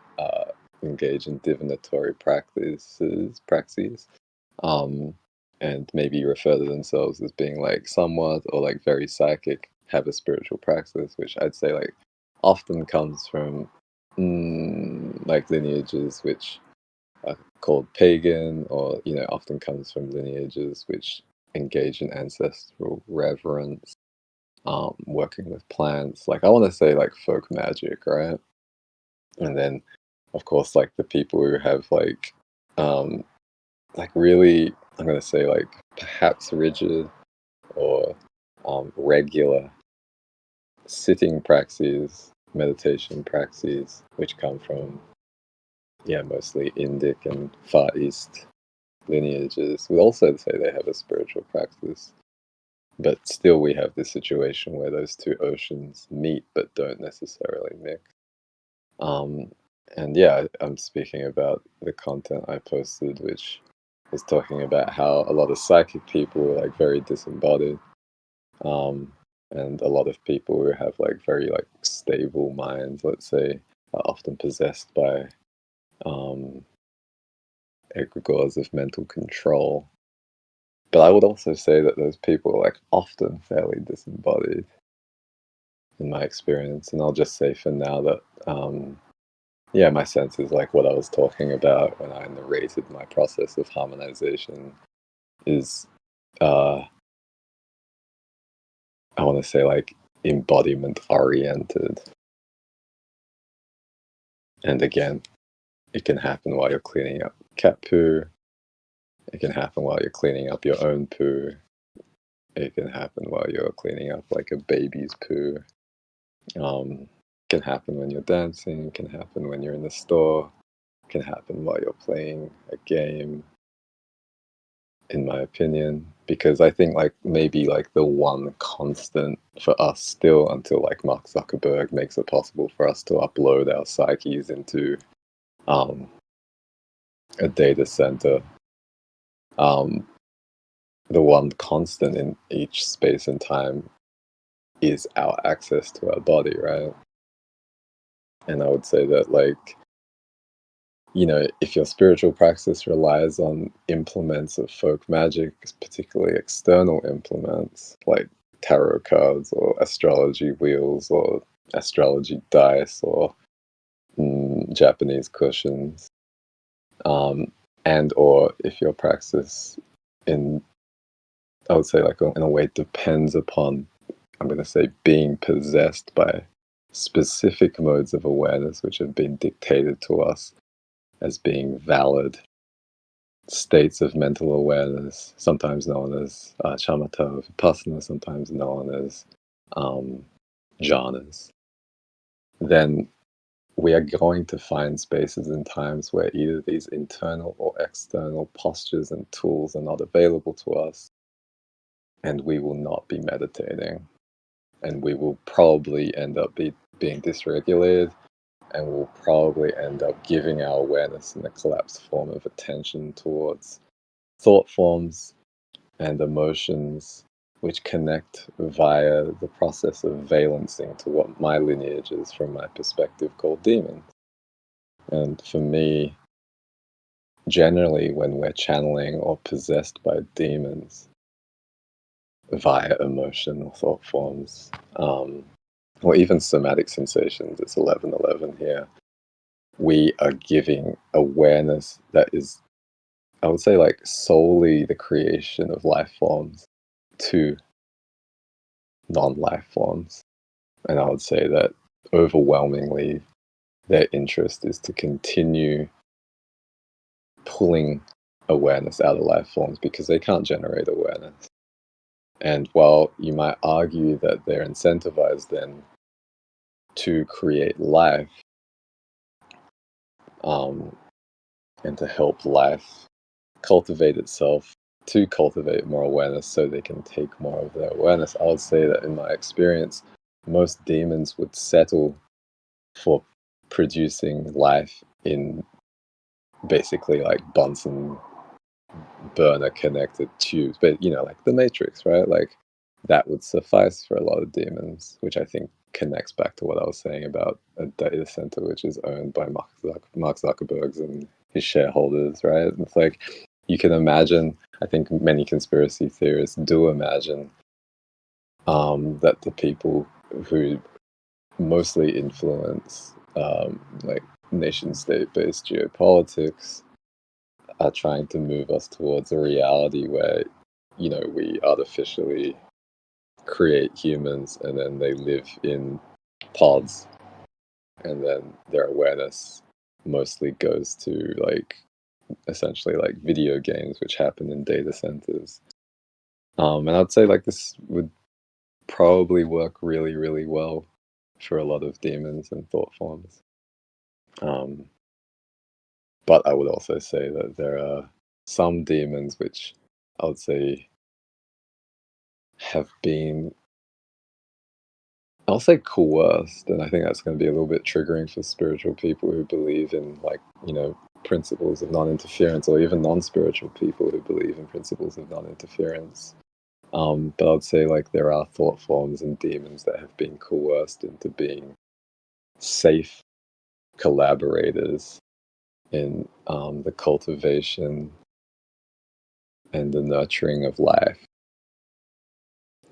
engage in divinatory practices, um, and maybe refer to themselves as being like somewhat or like very psychic, have a spiritual practice, which I'd say like often comes from like lineages which are called pagan, or often comes from lineages which engage in ancestral reverence, working with plants. Like I want to say like folk magic, right? And then, of course, like the people who have um, like really, I'm gonna say like perhaps rigid or regular sitting praxis, meditation praxis, which come from mostly Indic and Far East lineages. We also say they have a spiritual practice. But still, we have this situation where those two oceans meet but don't necessarily mix. Um, and yeah, I'm speaking about the content I posted, which is talking about how a lot of psychic people are like very disembodied, um, and a lot of people who have like very like stable minds, let's say, are often possessed by um, egregores of mental control. But I would also say that those people are like often fairly disembodied in my experience. And I'll just say for now that, my sense is like what I was talking about when I narrated my process of harmonization is, uh, I want to say like embodiment oriented. And again, it can happen while you're cleaning up cat poo. It can happen while you're cleaning up your own poo. It can happen while you're cleaning up like a baby's poo. Um, can happen when you're dancing. Can happen when you're in the store. Can happen while you're playing a game, in my opinion, because I think like maybe like the one constant for us still, until like Mark Zuckerberg makes it possible for us to upload our psyches into um, a data center, um, the one constant in each space and time is our access to our body, right? And I would say that, like, if your spiritual practice relies on implements of folk magic, particularly external implements like tarot cards or astrology wheels or astrology dice or Japanese cushions, um, and or if your practice in, I would say, like, in a way depends upon, I'm going to say, being possessed by specific modes of awareness which have been dictated to us as being valid states of mental awareness, sometimes known as shamatha or vipassana, sometimes known as um, jhanas, then we are going to find spaces and times where either these internal or external postures and tools are not available to us, and we will not be meditating, and we will probably end up being dysregulated, and we'll probably end up giving our awareness in a collapsed form of attention towards thought forms and emotions which connect via the process of valencing to what my lineage is from my perspective called demons. And for me, generally, when we're channeling or possessed by demons via emotion or thought forms, or even somatic sensations, it's 11:11 here, we are giving awareness that is, I would say, like, solely the creation of life forms to non-life forms. And I would say that overwhelmingly their interest is to continue pulling awareness out of life forms because they can't generate awareness. And while you might argue that they're incentivized then to create life, um, and to help life cultivate itself, to cultivate more awareness so they can take more of their awareness, I would say that in my experience, most demons would settle for producing life in basically like Bunsen burner connected tubes, but like the Matrix, right? Like that would suffice for a lot of demons, which I think connects back to what I was saying about a data center which is owned by Mark Zuckerberg's and his shareholders, right? It's like you can imagine. I think many conspiracy theorists do imagine that the people who mostly influence like nation state based geopolitics are trying to move us towards a reality where we artificially create humans and then they live in pods, and then their awareness mostly goes to like essentially like video games which happen in data centers. And I'd say like this would probably work really, really well for a lot of demons and thought forms. Um, but I would also say that there are some demons which I would say have been, I'll say, coerced, and I think that's going to be a little bit triggering for spiritual people who believe in, like, principles of non-interference, or even non-spiritual people who believe in principles of non-interference. But I'd say, like, there are thought forms and demons that have been coerced into being safe collaborators in the cultivation and the nurturing of life.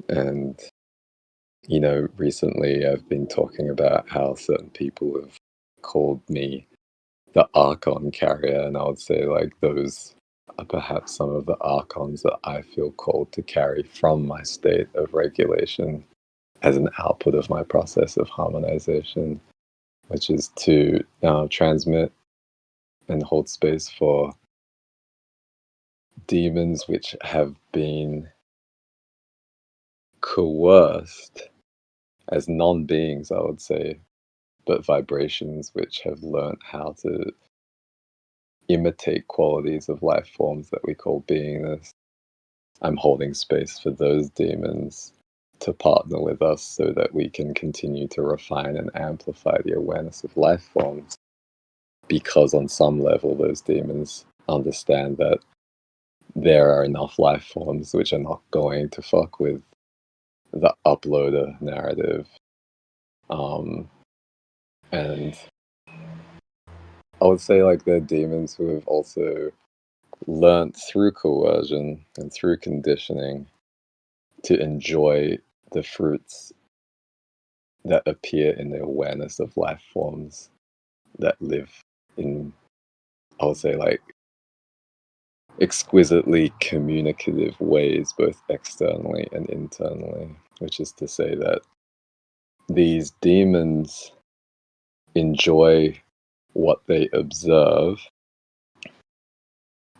And recently I've been talking about how certain people have called me the Archon carrier, and I would say like those are perhaps some of the Archons that I feel called to carry from my state of regulation as an output of my process of harmonization, which is to transmit and hold space for demons which have been coerced as non-beings, I would say, but vibrations which have learned how to imitate qualities of life forms that we call beingness. I'm holding space for those demons to partner with us so that we can continue to refine and amplify the awareness of life forms, because on some level those demons understand that there are enough life forms which are not going to fuck with the uploader narrative. Um, and I would say like they're demons who have also learnt through coercion and through conditioning to enjoy the fruits that appear in the awareness of life forms that live in, I would say, like exquisitely communicative ways, both externally and internally, which is to say that these demons enjoy what they observe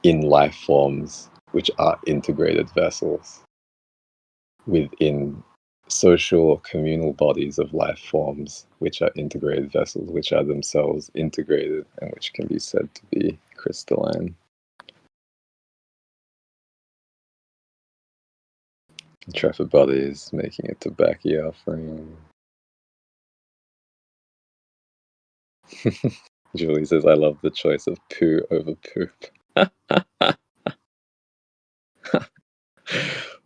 in life forms which are integrated vessels within social or communal bodies of life forms which are integrated vessels, which are themselves integrated and which can be said to be crystalline. Trevor Body is making a tobacco offering. Julie says, I love the choice of poo over poop.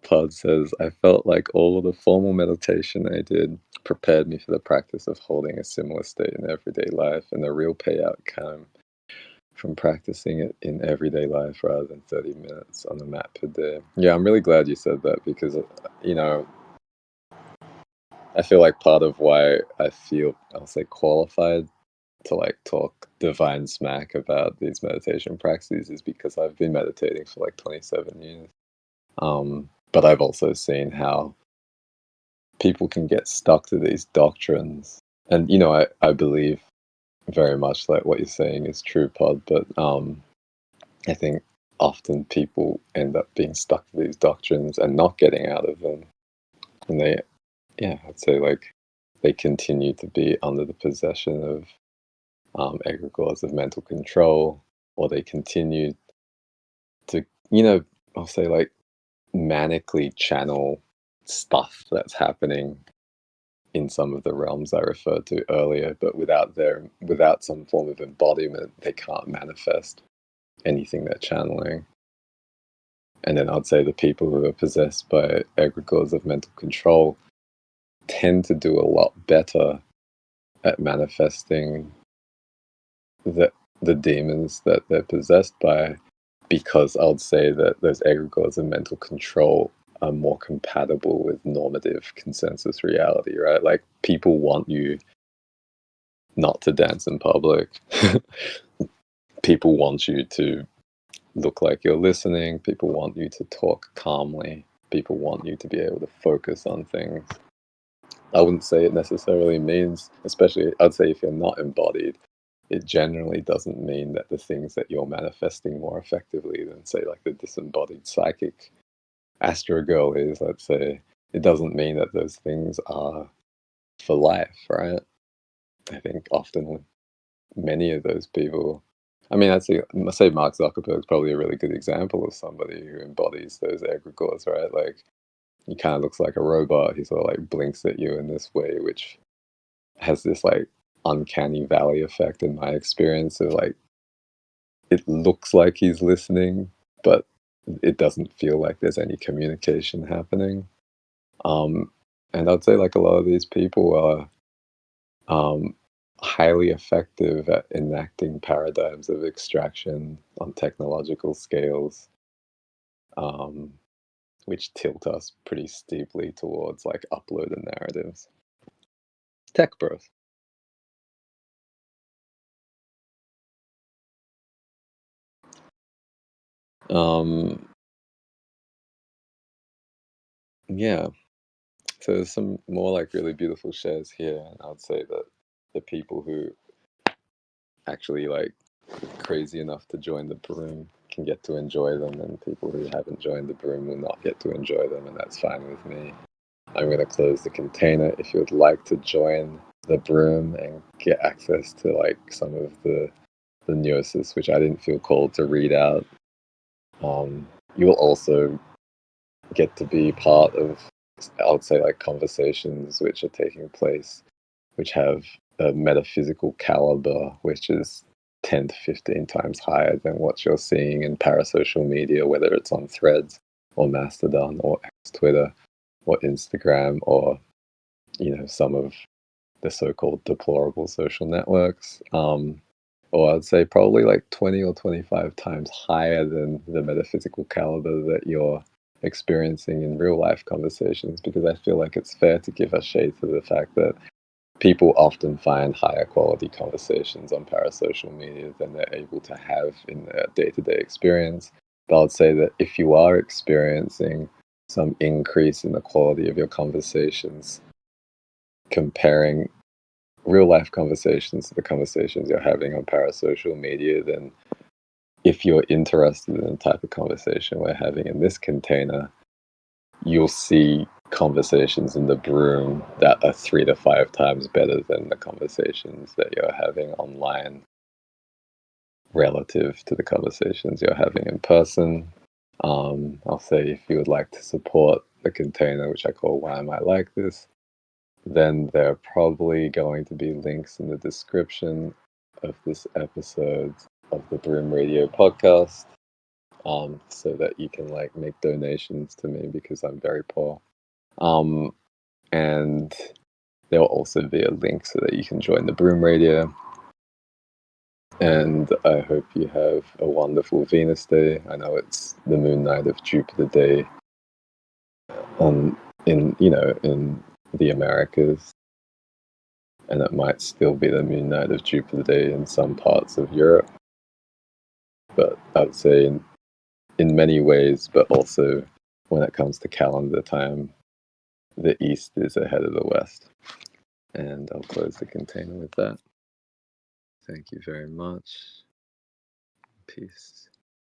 Pod says, I felt like all of the formal meditation I did prepared me for the practice of holding a similar state in everyday life, and the real payout came from practicing it in everyday life rather than 30 minutes on the mat per day. Yeah, I'm really glad you said that because, you know, I feel like part of why I feel, I'll say, qualified to like talk divine smack about these meditation practices is because I've been meditating for like 27 years. But I've also seen how people can get stuck to these doctrines. And, you know, I believe very much that what you're saying is true, Pod, but I think often people end up being stuck to these doctrines and not getting out of them. And they, yeah, I'd say like they continue to be under the possession of egregores of mental control, or they continue to, you know, I'll say like manically channel stuff that's happening in some of the realms I referred to earlier, but without some form of embodiment, they can't manifest anything they're channeling. And then I'd say the people who are possessed by egregores of mental control tend to do a lot better at manifesting the the demons that they're possessed by, because I would say that those egregores of mental control are more compatible with normative consensus reality, right? Like people want you not to dance in public. People want you to look like you're listening. People want you to talk calmly. People want you to be able to focus on things. I wouldn't say it necessarily means, especially I'd say if you're not embodied, it generally doesn't mean that the things that you're manifesting more effectively than, say, like the disembodied psychic astro girl is, let's say, it doesn't mean that those things are for life, right? I think often with many of those people, I mean, I'd say Mark Zuckerberg's probably a really good example of somebody who embodies those egregores, right? Like, he kind of looks like a robot. He sort of like blinks at you in this way, which has this like uncanny valley effect in my experience of like, it looks like he's listening, but it doesn't feel like there's any communication happening. Um, and I'd say like a lot of these people are highly effective at enacting paradigms of extraction on technological scales, um, which tilt us pretty steeply towards like uploaded narratives. Tech bros. Um, yeah. So there's some more like really beautiful shares here, and I'd say that the people who actually like crazy enough to join the broom can get to enjoy them, and people who haven't joined the broom will not get to enjoy them, and that's fine with me. I'm going to close the container. If you would like to join the broom and get access to like some of the gnosis, which I didn't feel called to read out, you will also get to be part of, I would say, like conversations which are taking place, which have a metaphysical caliber, which is 10 to 15 times higher than what you're seeing in parasocial media, whether it's on Threads or Mastodon or X Twitter or Instagram or, some of the so-called deplorable social networks. Or I'd say probably like 20 or 25 times higher than the metaphysical caliber that you're experiencing in real life conversations, because I feel like it's fair to give a shade to the fact that people often find higher quality conversations on parasocial media than they're able to have in their day-to-day experience. But I'd say that if you are experiencing some increase in the quality of your conversations, comparing real life conversations to the conversations you're having on parasocial media, then if you're interested in the type of conversation we're having in this container, you'll see conversations in the Broom that are 3 to 5 times better than the conversations that you're having online relative to the conversations you're having in person. I'll say if you would like to support the container, which I call Why Am I Like This, then there are probably going to be links in the description of this episode of the Broom Radio podcast, so that you can make donations to me because I'm very poor. And there will also be a link so that you can join the Broom Radio. And I hope you have a wonderful Venus Day. I know it's the moon night of Jupiter Day in the Americas, and it might still be the moon night of Jupiter Day in some parts of Europe. But I would say in many ways, but also when it comes to calendar time, the East is ahead of the West. And I'll close the container with that. Thank you very much. Peace.